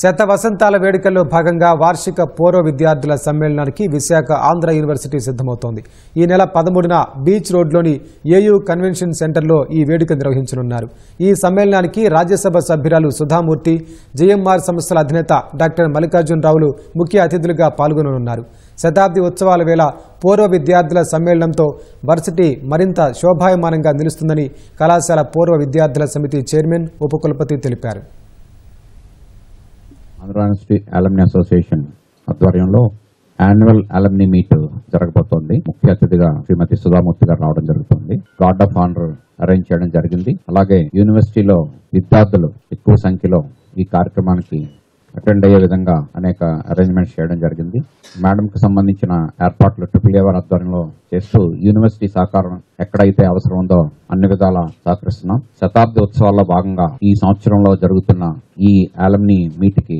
శత వసంతాల వేడుకల్లో భాగంగా వార్షిక పూర్వ విద్యార్థుల సమ్మేళనానికి విశాఖ ఆంధ్ర యూనివర్సిటీ సిద్ధమవుతోంది. ఈ నెల 13న బీచ్ రోడ్లోని ఏయూ కన్వెన్షన్ సెంటర్లో ఈ వేడుక నిర్వహించనున్నారు. ఈ సమ్మేళనానికి రాజ్యసభ సభ్యురాలు సుధామూర్తి, జేఎంఆర్ సంస్థల అధినేత డాక్టర్ మల్లికార్జునరావులు ముఖ్య అతిథులుగా పాల్గొననున్నారు. శతాబ్ది ఉత్సవాల వేళ పూర్వ విద్యార్థుల సమ్మేళనంతో వర్సిటీ మరింత శోభాయమానంగా నిలుస్తుందని కళాశాల పూర్వ విద్యార్థుల సమితి చైర్మన్ ఉపకులపతి తెలిపారు. ఆంధ్ర యూనివర్సిటీ అలుమ్ని అసోసియేషన్ ఆధ్వర్యంలో యాన్యువల్ అలుమ్ని మీట్ జరగబోతోంది. ముఖ్య అతిథిగా శ్రీమతి సుధామూర్తి గారు రావడం జరుగుతుంది. గార్డ్ ఆఫ్ ఆనర్ అరేంజ్ చేయడం జరిగింది. అలాగే యూనివర్సిటీలో విద్యార్థులు ఎక్కువ సంఖ్యలో ఈ కార్యక్రమానికి అటెండ్ అయ్యే విధంగా అనేక అరేంజ్మెంట్స్ చేయడం జరిగింది. మేడంకి సంబంధించిన ఏర్పాట్లు ట్రిపుల్ ఏవర్ ఆధ్వర్యంలో చేస్తూ యూనివర్సిటీ సహకారం ఎక్కడైతే అవసరం ఉందో అన్ని విధాలా సహకరిస్తున్నాం. శతాబ్ది ఉత్సవాల్లో భాగంగా ఈ సంవత్సరంలో జరుగుతున్న ఈ అలుమ్ని మీట్ కి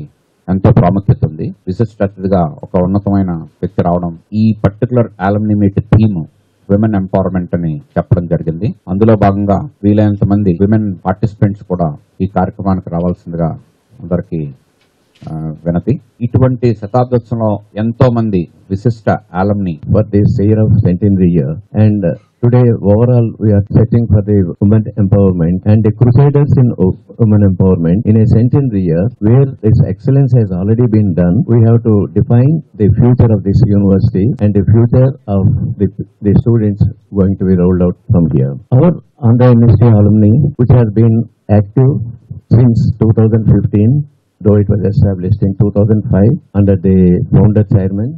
ఎంతో ప్రాముఖ్యత ఉంది. విశిష్ట అతిథిగా ఒక ఉన్నతమైన వ్యక్తి రావడం, ఈ particular alumni meet theme women empowerment అని చెప్పడం జరిగింది. అందులో భాగంగా వీలైనంత మంది విమెన్ పార్టిసిపెంట్స్ కూడా ఈ కార్యక్రమానికి రావాల్సిందిగా అందరికీ వినతి. ఇటువంటి శతాబ్దోత్సవంలో ఎంతో మంది విశిష్ట alumni for this year of centenary year, and today overall we are setting for the women empowerment and the crusaders in women empowerment in a centenary year where this excellence has already been done. We have to define the future of this university and the future of the students going to be rolled out from here. Our Andhra University alumni, which has been active since 2015, though it was established in 2005 under the founder chairman